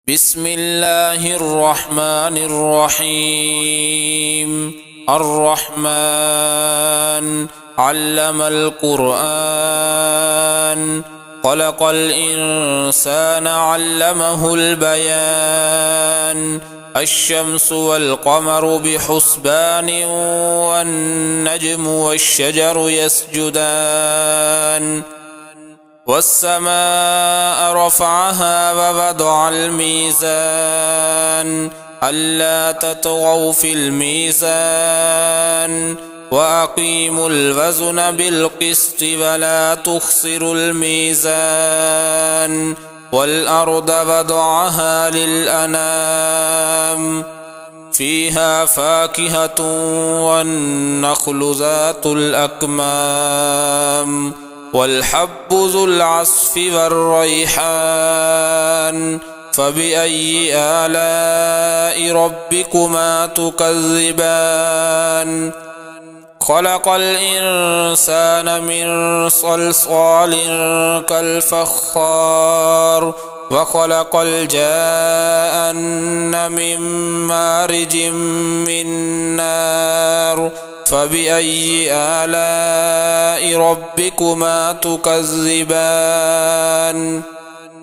بسم الله الرحمن الرحيم. الرحمن علم القرآن، خلق الإنسان علمه البيان. الشمس والقمر بحسبان، والنجم والشجر يسجدان. والسماء رفعها ووضع الميزان، ألا تطغوا في الميزان، وأقيموا الوزن بالقسط ولا تخسروا الميزان. والأرض وضعها للأنام، فيها فاكهة والنخل ذات الأكمام، والحب ذو العصف والريحان. فبأي آلاء ربكما تكذبان؟ خلق الإنسان من صلصال كالفخار، وخلق الجان من مارج من نار. فبأي آلاء ربكما تكذبان؟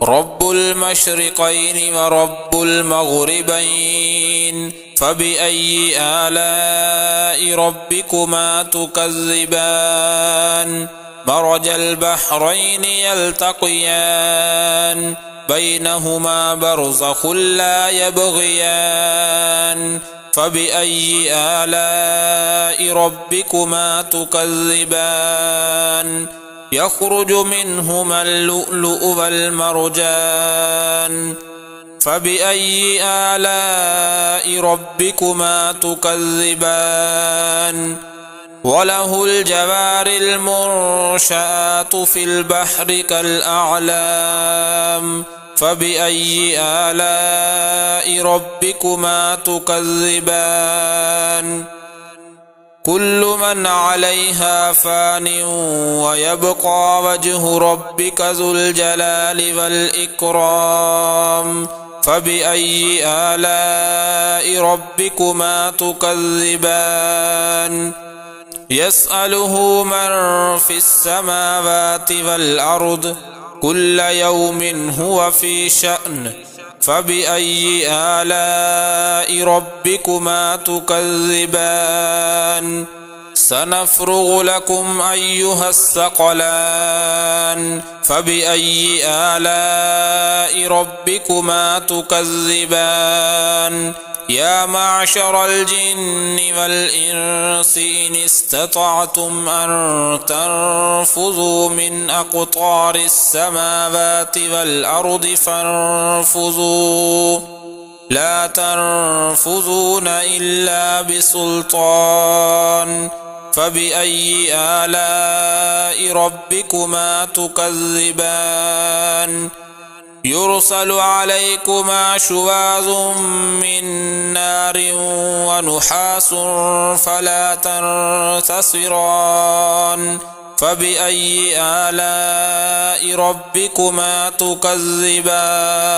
رب المشرقين ورب المغربين، فبأي آلاء ربكما تكذبان؟ مرج البحرين يلتقيان، بينهما برزخ لا يبغيان. فبأي آلاء ربكما تكذبان؟ يخرج منهما اللؤلؤ والمرجان. فبأي آلاء ربكما تكذبان؟ وله الجوار المنشآت في البحر كالأعلام. فبأي آلاء ربكما تكذبان؟ كل من عليها فان، ويبقى وجه ربك ذو الجلال والإكرام. فبأي آلاء ربكما تكذبان؟ يسأله من في السماوات والأرض، كل يوم هو في شأن. فبأي آلاء ربكما تكذبان؟ سنفرغ لكم أيها الثقلان. فبأي آلاء ربكما تكذبان؟ يا معشر الجن والإنس إن استطعتم أن تنفذوا من أقطار السماوات والأرض فانفذوا، لا تنفذون إلا بسلطان. فبأي آلاء ربكما تكذبان؟ يرسل عليكما شواظ من نار ونحاس فلا تنتصران. فبأي آلاء ربكما تكذبان؟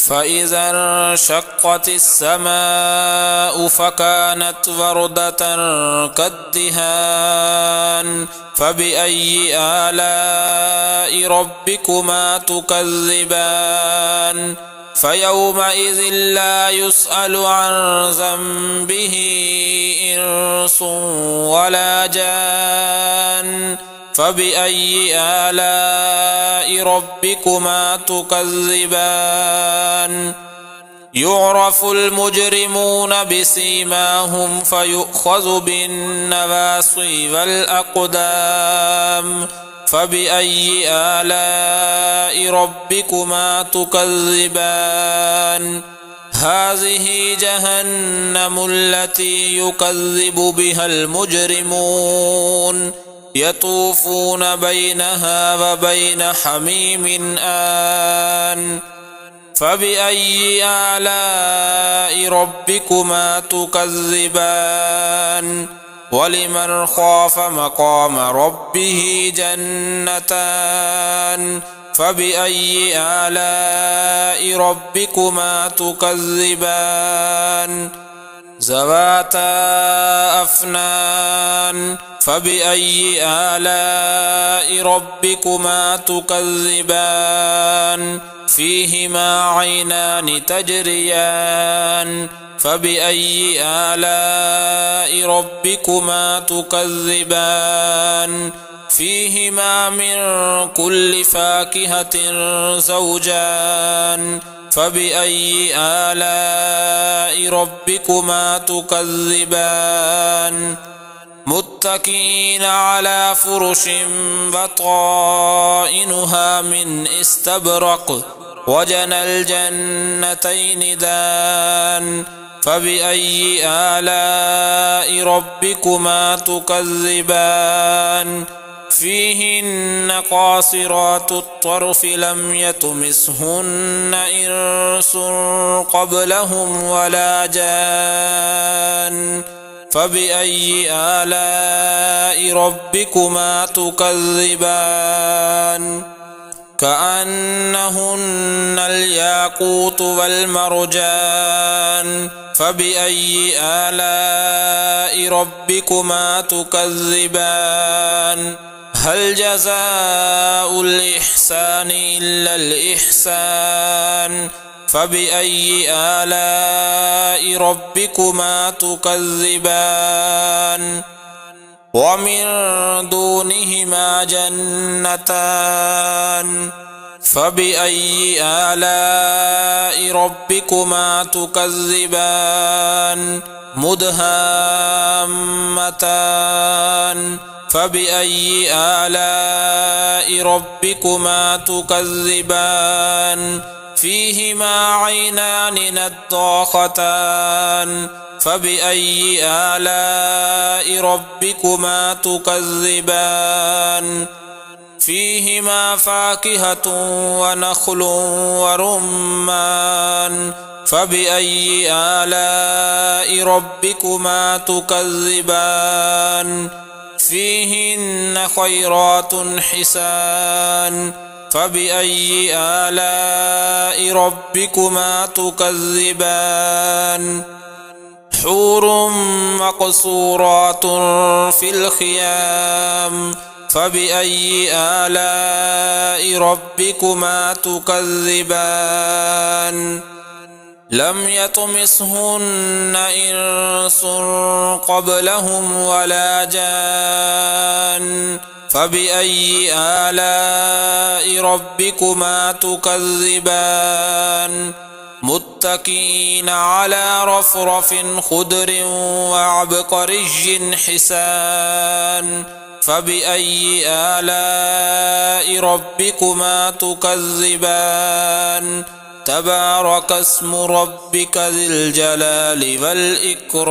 فإذا انشقت السماء فكانت وردة كالدهان. فبأي آلاء ربكما تكذبان؟ فيومئذ لا يسأل عن ذنبه إنس ولا جان. فبأي آلاء ربكما تكذبان؟ يعرف المجرمون بسيماهم فيؤخذ بالنواصي والأقدام. فبأي آلاء ربكما تكذبان؟ هذه جهنم التي يكذب بها المجرمون، يطوفون بينها وبين حميم آن. فبأي آلاء ربكما تكذبان؟ ولمن خاف مقام ربه جنتان، فبأي آلاء ربكما تكذبان ذواتا أفنان فبأي آلاء ربكما تكذبان فيهما عينان تجريان فبأي آلاء ربكما تكذبان فيهما من كل فاكهة زوجان فبأي آلاء ربكما تكذبان متكئين على فرش بطائنها من استبرق وجنى الجنتين دان فبأي آلاء ربكما تكذبان فيهن قاصرات الطرف لم يطمثهن إنس قبلهم ولا جان فبأي آلاء ربكما تكذبان كأنهن الياقوت والمرجان فبأي آلاء ربكما تكذبان هل جزاء الإحسان إلا الإحسان فبأي آلاء ربكما تكذبان ومن دونهما جنتان فبأي آلاء ربكما تكذبان مدهامتان فبأي آلاء ربكما تكذبان فيهما عينان نضاختان فبأي آلاء ربكما تكذبان فيهما فاكهة ونخل ورمان فبأي آلاء ربكما تكذبان فيهن خيرات حسان فبأي آلاء ربكما تكذبان حور مقصورات في الخيام فبأي آلاء ربكما تكذبان لم يطمثهن إنس قبلهم ولا جان فبأي آلاء ربكما تكذبان متكئين على رفرف خضر وعبقري حسان فبأي آلاء ربكما تكذبان تبارك اسم ربك ذي الجلال والإكرام